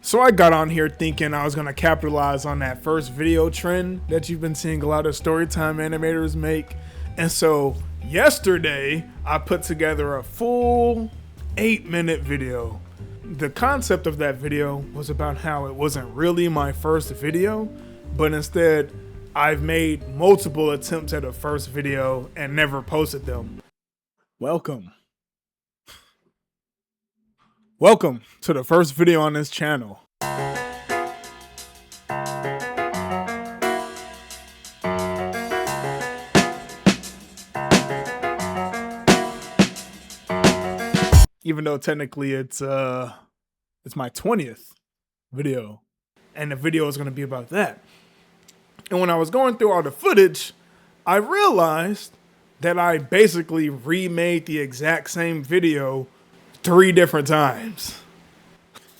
So I got on here thinking I was going to capitalize on that first video trend that you've been seeing a lot of storytime animators make. And so yesterday I put together a full 8-minute video. The concept of that video was about how it wasn't really my first video, but instead I've made multiple attempts at a first video and never posted them. Welcome to the first video on this channel. Even though technically it's my 20th video, and the video is going to be about that. And when I was going through all the footage, I realized that I basically remade the exact same video 3 different times.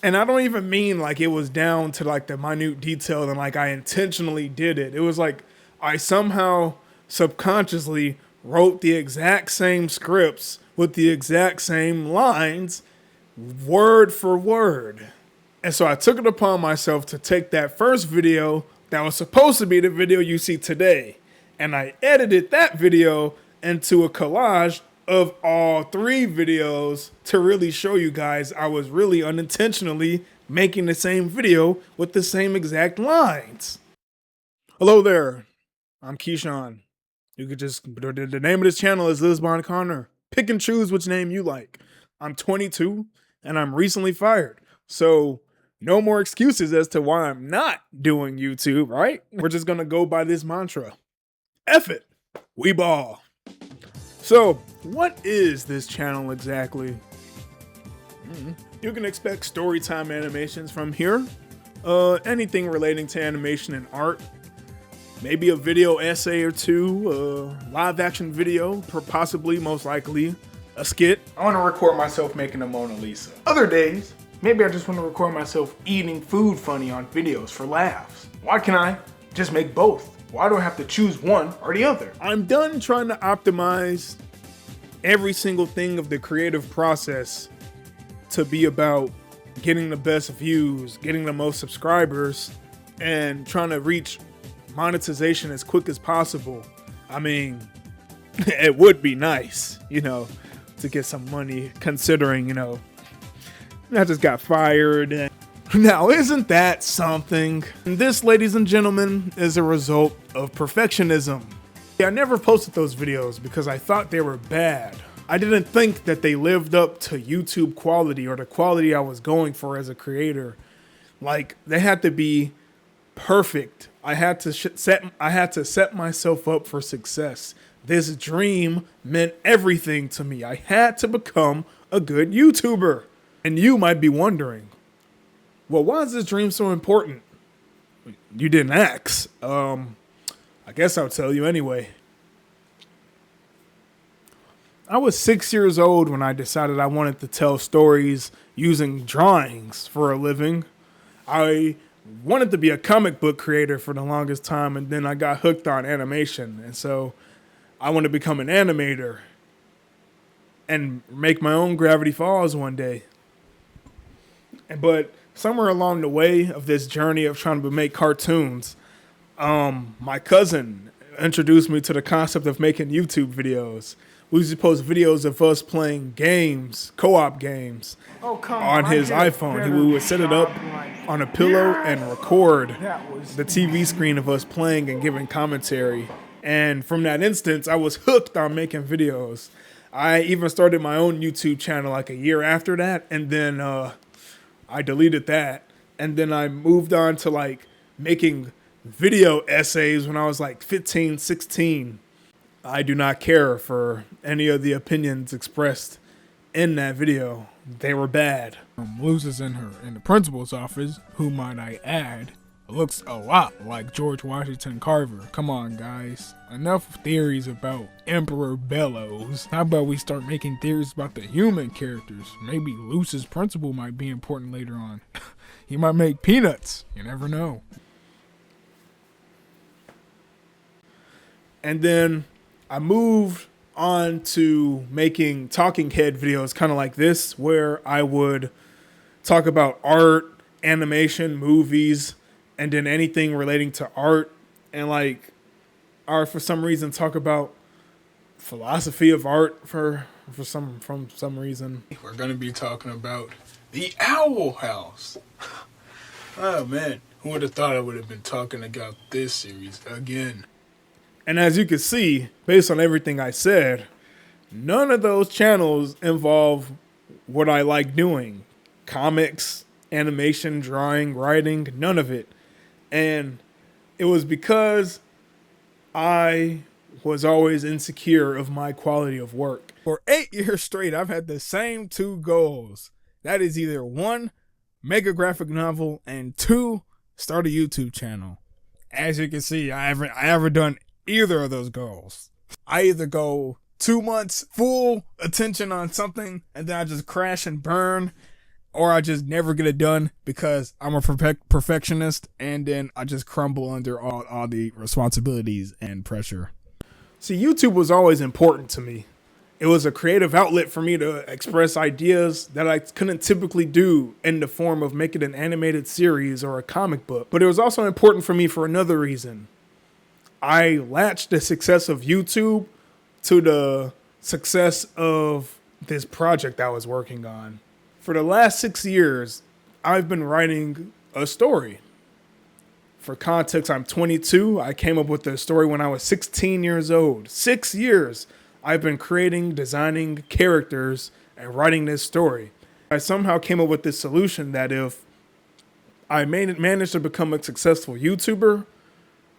And I don't even mean like it was down to like the minute detail and like I intentionally did it. It was like I somehow subconsciously wrote the exact same scripts with the exact same lines, word for word. And so I took it upon myself to take that first video that was supposed to be the video you see today, and I edited that video into a collage of all 3 videos to really show you guys I was really unintentionally making the same video with the same exact lines. Hello there, I'm Keyshawn. You could just, the name of this channel is Lisbon Connor. Pick and choose which name you like. I'm 22 and I'm recently fired. So no more excuses as to why I'm not doing YouTube, right? We're just gonna go by this mantra. F it, we ball. So what is this channel exactly? You can expect storytime animations from here. Anything relating to animation and art. Maybe a video essay or 2, live action video, possibly, most likely, a skit. I want to record myself making a Mona Lisa. Other days, maybe I just want to record myself eating food funny on videos for laughs. Why can't I just make both? Why do I have to choose one or the other? I'm done trying to optimize every single thing of the creative process to be about getting the best views, getting the most subscribers, and trying to reach monetization as quick as possible. I mean, it would be nice, to get some money considering, I just got fired. Now, isn't that something? And this, ladies and gentlemen, is a result of perfectionism. I never posted those videos because I thought they were bad. I didn't think that they lived up to YouTube quality or the quality I was going for as a creator. Like, they had to be perfect. I had to set myself up for success. This dream meant everything to me. I had to become a good YouTuber. And you might be wondering, well, why is this dream so important? You didn't ask. I guess I'll tell you anyway. I was 6 years old when I decided I wanted to tell stories using drawings for a living. I wanted to be a comic book creator for the longest time, and then I got hooked on animation. And so I want to become an animator and make my own Gravity Falls one day. But somewhere along the way of this journey of trying to make cartoons, my cousin introduced me to the concept of making YouTube videos. We used to post videos of us playing games, co-op games, on his iPhone. We would set it up on a pillow and record the TV screen of us playing and giving commentary. And from that instance, I was hooked on making videos. I even started my own YouTube channel like a year after that, and then I deleted that. And then I moved on to like making video essays when I was like 15, 16. I do not care for any of the opinions expressed in that video. They were bad. Lucy's in the principal's office, who might I add, looks a lot like George Washington Carver. Come on, guys. Enough theories about Emperor Bellows. How about we start making theories about the human characters? Maybe Lucy's principal might be important later on. He might make peanuts. You never know. And then I moved on to making talking head videos kind of like this, where I would talk about art animation, movies, and then anything relating to art, and like, or for some reason talk about philosophy of art from some reason. We're gonna be talking about the Owl House. Oh man, who would have thought I would have been talking about this series again? And as you can see, based on everything I said, none of those channels involve what I like doing. Comics, animation, drawing, writing, none of it. And it was because I was always insecure of my quality of work. For 8 years straight, I've had the same 2 goals. That is either 1, make a graphic novel, and 2, start a YouTube channel. As you can see, I haven't done either of those goals. I either go 2 months full attention on something and then I just crash and burn, or I just never get it done because I'm a perfectionist, and then I just crumble under all the responsibilities and pressure. See, YouTube was always important to me. It was a creative outlet for me to express ideas that I couldn't typically do in the form of making an animated series or a comic book. But it was also important for me for another reason. I latched the success of YouTube to the success of this project I was working on. For the last 6 years, I've been writing a story. For context, I'm 22. I came up with the story when I was 16 years old. 6 years I've been creating, designing characters, and writing this story. I somehow came up with this solution that if I managed to become a successful YouTuber,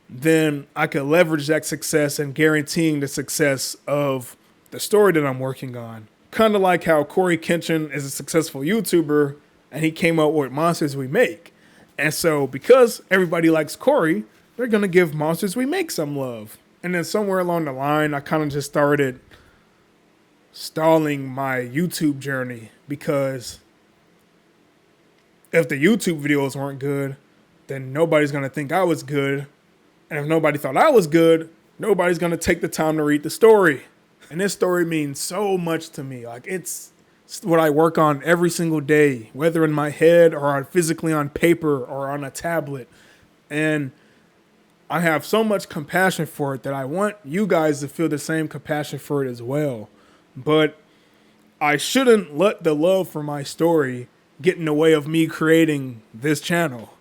then I could leverage that success and guaranteeing the success of the story that I'm working on. Kind of like how Corey Kenshin is a successful YouTuber and he came up with Monsters We Make. And so because everybody likes Corey, they're going to give Monsters We Make some love. And then somewhere along the line, I kind of just started stalling my YouTube journey because if the YouTube videos weren't good, then nobody's going to think I was good. And if nobody thought I was good, nobody's going to take the time to read the story. And this story means so much to me. Like, it's what I work on every single day, whether in my head or physically on paper or on a tablet. And I have so much compassion for it that I want you guys to feel the same compassion for it as well. But I shouldn't let the love for my story get in the way of me creating this channel.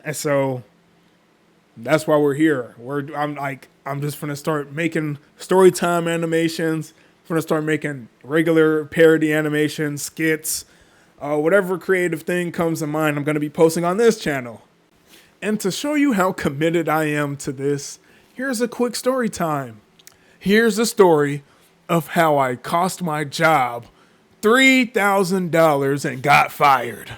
And so that's why we're here. I'm just gonna start making story time animations. I'm gonna start making regular parody animations, skits, whatever creative thing comes to mind. I'm gonna be posting on this channel. And to show you how committed I am to this, here's a quick story time. Here's a story of how I cost my job $3,000 and got fired.